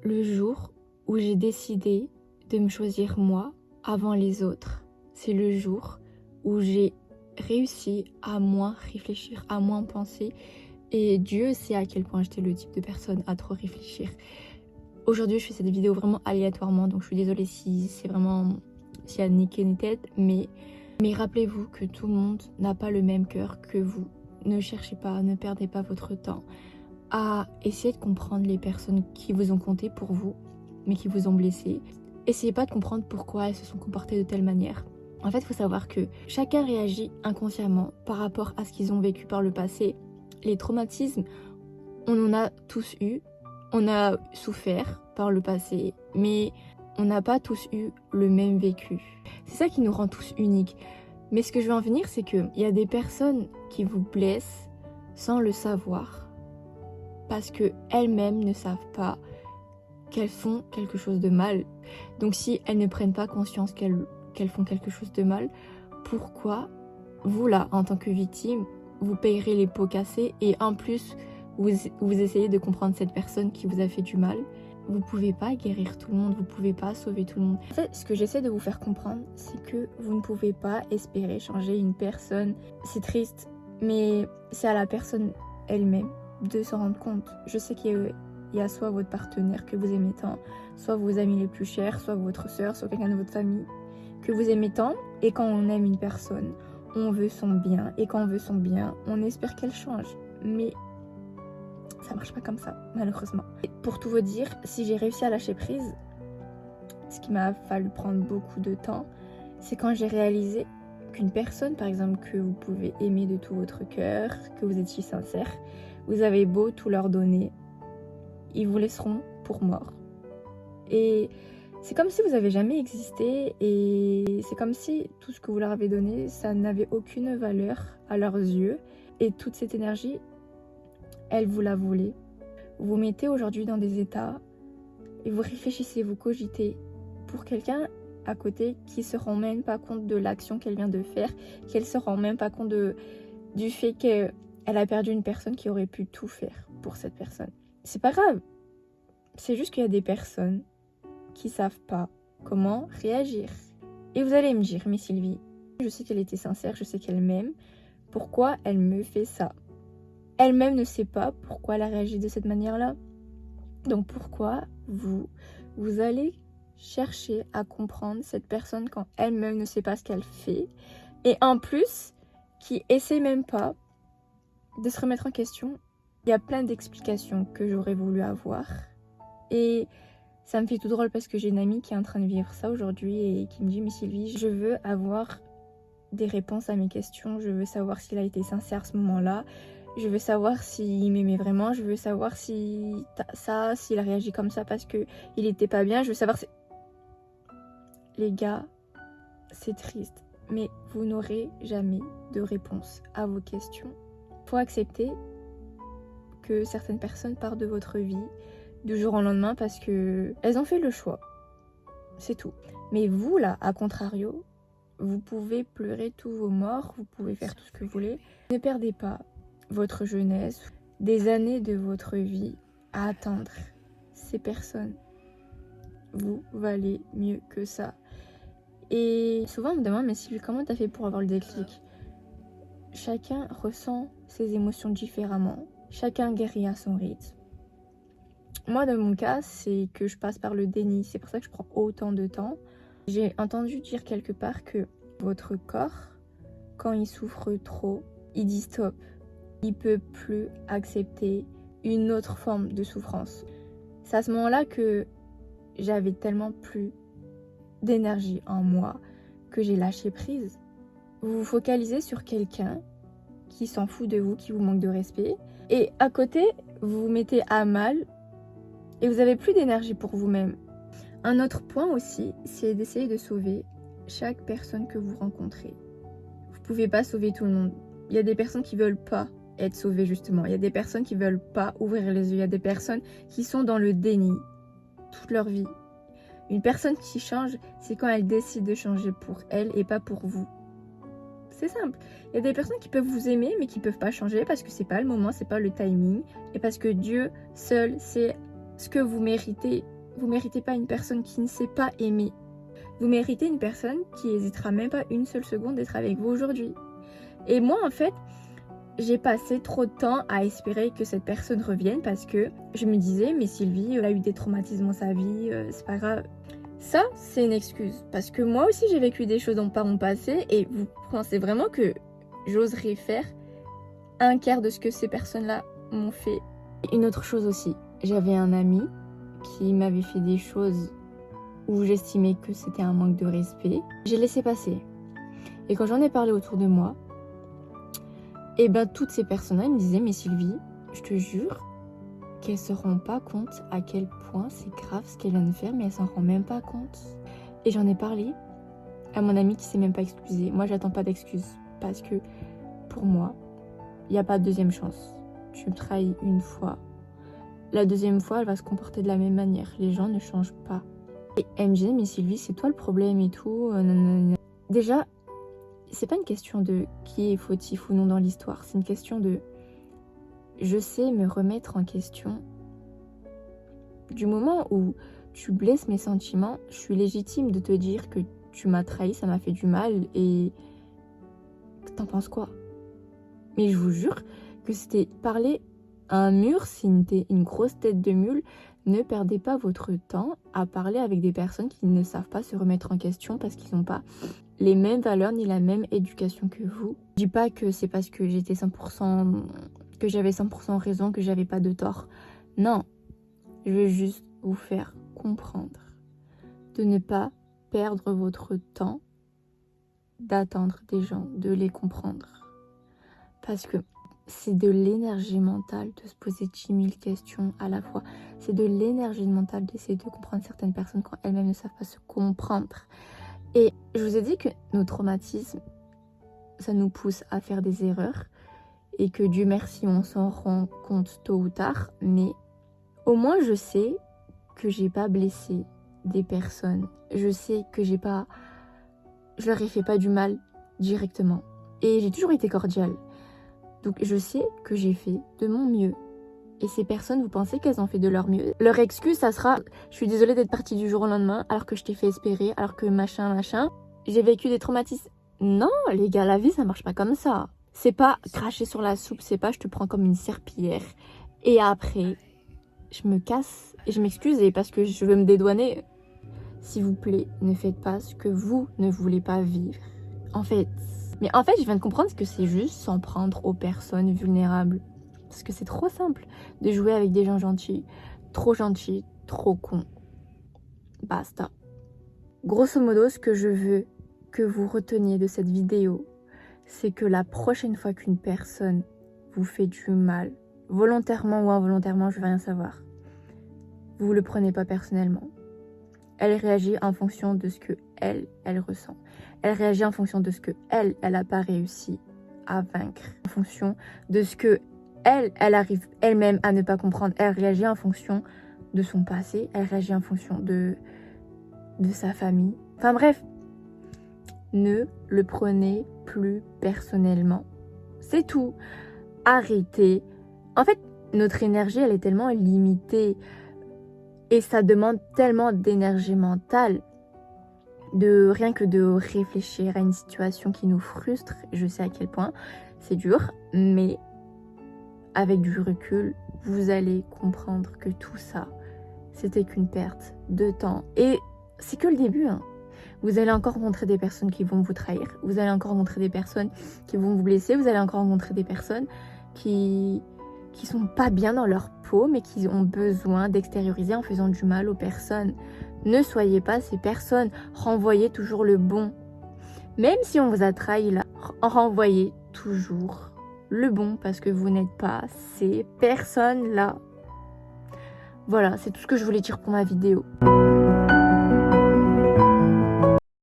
le jour où j'ai décidé de me choisir moi avant les autres. C'est le jour où j'ai réussi à moins réfléchir, à moins penser. Et Dieu sait à quel point j'étais le type de personne à trop réfléchir. Aujourd'hui, je fais cette vidéo vraiment aléatoirement, donc je suis désolée si c'est vraiment... s'il y a ni queue ni tête, mais rappelez-vous que tout le monde n'a pas le même cœur que vous. Ne cherchez pas, ne perdez pas votre temps à essayer de comprendre les personnes qui vous ont compté pour vous, mais qui vous ont blessé. Essayez pas de comprendre pourquoi elles se sont comportées de telle manière. En fait, il faut savoir que chacun réagit inconsciemment par rapport à ce qu'ils ont vécu par le passé. Les traumatismes, on en a tous eu, on a souffert par le passé, mais on n'a pas tous eu le même vécu. C'est ça qui nous rend tous uniques. Mais ce que je veux en venir, c'est qu'il y a des personnes qui vous blessent sans le savoir, parce qu'elles-mêmes ne savent pas qu'elles font quelque chose de mal. Donc si elles ne prennent pas conscience qu'elles font quelque chose de mal, pourquoi vous là, en tant que victime, vous payerez les pots cassés et en plus vous essayez de comprendre cette personne qui vous a fait du mal? Vous pouvez pas guérir tout le monde, vous pouvez pas sauver tout le monde. En fait, ce que j'essaie de vous faire comprendre, c'est que vous ne pouvez pas espérer changer une personne. C'est triste, mais c'est à la personne elle-même de s'en rendre compte. Je sais qu'il y a soit votre partenaire que vous aimez tant, soit vos amis les plus chers, soit votre soeur, soit quelqu'un de votre famille que vous aimez tant. Et quand on aime une personne, on veut son bien. Et quand on veut son bien, on espère qu'elle change. Mais ça marche pas comme ça, malheureusement. Et pour tout vous dire, si j'ai réussi à lâcher prise, ce qui m'a fallu prendre beaucoup de temps, c'est quand j'ai réalisé qu'une personne, par exemple, que vous pouvez aimer de tout votre cœur, que vous étiez sincère, vous avez beau tout leur donner, ils vous laisseront pour mort. Et c'est comme si vous n'avez jamais existé, et c'est comme si tout ce que vous leur avez donné, ça n'avait aucune valeur à leurs yeux. Et toute cette énergie, elles vous la volaient. Vous vous mettez aujourd'hui dans des états et vous réfléchissez, vous cogitez pour quelqu'un à côté qui se rend même pas compte de l'action qu'elle vient de faire, qu'elle se rend même pas compte du fait qu'elle a perdu une personne qui aurait pu tout faire pour cette personne. C'est pas grave, c'est juste qu'il y a des personnes qui savent pas comment réagir. Et vous allez me dire, mais Sylvie, je sais qu'elle était sincère, je sais qu'elle m'aime, pourquoi elle me fait ça? Elle-même ne sait pas pourquoi elle a réagi de cette manière-là. Donc pourquoi vous allez chercher à comprendre cette personne quand elle-même ne sait pas ce qu'elle fait, et en plus qui essaie même pas de se remettre en question? Il y a plein d'explications que j'aurais voulu avoir, et ça me fait tout drôle parce que j'ai une amie qui est en train de vivre ça aujourd'hui et qui me dit, mais Sylvie, je veux avoir des réponses à mes questions, je veux savoir s'il a été sincère à ce moment-là, je veux savoir s'il m'aimait vraiment, je veux savoir s'il a réagi comme ça parce qu'il était pas bien, je veux savoir si... Les gars, c'est triste, mais vous n'aurez jamais de réponse à vos questions. Faut accepter que certaines personnes partent de votre vie du jour au lendemain parce que elles ont fait le choix. C'est tout. Mais vous là, à contrario, vous pouvez pleurer tous vos morts, vous pouvez faire tout ce que vous voulez. Ne perdez pas votre jeunesse, des années de votre vie à attendre ces personnes. Vous valez mieux que ça. Et souvent on me demande, mais Sylvie, comment t'as fait pour avoir le déclic? Chacun ressent ses émotions différemment, chacun guérit à son rythme. Moi, dans mon cas, c'est que je passe par le déni, c'est pour ça que je prends autant de temps. J'ai entendu dire quelque part que votre corps, quand il souffre trop, il dit stop. Il peut plus accepter une autre forme de souffrance. C'est à ce moment-là que j'avais tellement plus d'énergie en moi que j'ai lâché prise. Vous vous focalisez sur quelqu'un qui s'en fout de vous, qui vous manque de respect, et à côté, vous vous mettez à mal et vous avez plus d'énergie pour vous-même. Un autre point aussi, c'est d'essayer de sauver chaque personne que vous rencontrez. Vous pouvez pas sauver tout le monde. Il y a des personnes qui veulent pas être sauvées justement. Il y a des personnes qui veulent pas ouvrir les yeux. Il y a des personnes qui sont dans le déni toute leur vie. Une personne qui change, c'est quand elle décide de changer pour elle et pas pour vous. C'est simple. Il y a des personnes qui peuvent vous aimer mais qui peuvent pas changer parce que c'est pas le moment, c'est pas le timing et parce que Dieu seul sait ce que vous méritez. Vous méritez pas une personne qui ne sait pas aimer. Vous méritez une personne qui hésitera même pas une seule seconde d'être avec vous aujourd'hui. Et moi, en fait, j'ai passé trop de temps à espérer que cette personne revienne parce que je me disais, mais Sylvie, elle a eu des traumatismes dans sa vie, c'est pas grave. Ça, c'est une excuse. Parce que moi aussi, j'ai vécu des choses par mon passé et vous pensez vraiment que j'oserais faire un quart de ce que ces personnes-là m'ont fait. Une autre chose aussi, j'avais un ami qui m'avait fait des choses où j'estimais que c'était un manque de respect. J'ai laissé passer. Et quand j'en ai parlé autour de moi, et ben toutes ces personnes-là me disaient, mais Sylvie, je te jure qu'elle se rend pas compte à quel point c'est grave ce qu'elle vient de faire, mais elle s'en rend même pas compte. Et j'en ai parlé à mon ami qui s'est même pas excusé. Moi, j'attends pas d'excuses parce que pour moi, il n'y a pas de deuxième chance. Tu me trahis une fois. La deuxième fois, elle va se comporter de la même manière. Les gens ne changent pas. Et elle me disait, mais Sylvie, c'est toi le problème et tout. Déjà, c'est pas une question de qui est fautif ou non dans l'histoire. C'est une question de je sais me remettre en question. Du moment où tu blesses mes sentiments, je suis légitime de te dire que tu m'as trahi, ça m'a fait du mal et t'en penses quoi? Mais je vous jure que c'était parler à un mur, si une grosse tête de mule. Ne perdez pas votre temps à parler avec des personnes qui ne savent pas se remettre en question parce qu'ils n'ont pas les mêmes valeurs ni la même éducation que vous. Je dis pas que c'est parce que j'étais 100%, que j'avais 100% raison, que j'avais pas de tort. Non, je veux juste vous faire comprendre de ne pas perdre votre temps d'attendre des gens, de les comprendre. Parce que c'est de l'énergie mentale de se poser 10 000 questions à la fois. C'est de l'énergie mentale d'essayer de comprendre certaines personnes quand elles-mêmes ne savent pas se comprendre. Et je vous ai dit que nos traumatismes, ça nous pousse à faire des erreurs et que Dieu merci, on s'en rend compte tôt ou tard. Mais au moins, je sais que j'ai pas blessé des personnes. Je sais que je leur ai fait pas du mal directement. Et j'ai toujours été cordiale. Donc je sais que j'ai fait de mon mieux. Et ces personnes, vous pensez qu'elles ont fait de leur mieux? Leur excuse, ça sera « Je suis désolée d'être partie du jour au lendemain alors que je t'ai fait espérer, alors que machin. J'ai vécu des traumatismes. » Non, les gars, la vie, ça marche pas comme ça. C'est pas cracher sur la soupe, c'est pas je te prends comme une serpillière. Et après, je me casse et je m'excuse et parce que je veux me dédouaner. S'il vous plaît, ne faites pas ce que vous ne voulez pas vivre. Mais en fait, je viens de comprendre que c'est juste s'en prendre aux personnes vulnérables. Parce que c'est trop simple de jouer avec des gens gentils, trop cons. Basta. Grosso modo, ce que je veux que vous reteniez de cette vidéo, c'est que la prochaine fois qu'une personne vous fait du mal, volontairement ou involontairement, je veux rien savoir, vous ne le prenez pas personnellement. Elle réagit en fonction de ce que elle ressent. Elle réagit en fonction de ce que elle n'a pas réussi à vaincre. En fonction de ce que elle arrive elle-même à ne pas comprendre. Elle réagit en fonction de son passé. Elle réagit en fonction de sa famille. Enfin bref, ne le prenez plus personnellement. C'est tout. Arrêtez. En fait, notre énergie, elle est tellement limitée. Et ça demande tellement d'énergie mentale, rien que de réfléchir à une situation qui nous frustre. Je sais à quel point c'est dur, mais avec du recul, vous allez comprendre que tout ça, c'était qu'une perte de temps. Et c'est que le début, hein. Vous allez encore rencontrer des personnes qui vont vous trahir, vous allez encore rencontrer des personnes qui vont vous blesser, vous allez encore rencontrer des personnes qui sont pas bien dans leur peau, mais qui ont besoin d'extérioriser en faisant du mal aux personnes. Ne soyez pas ces personnes, renvoyez toujours le bon. Même si on vous a trahi là, renvoyez toujours le bon, parce que vous n'êtes pas ces personnes-là. Voilà, c'est tout ce que je voulais dire pour ma vidéo.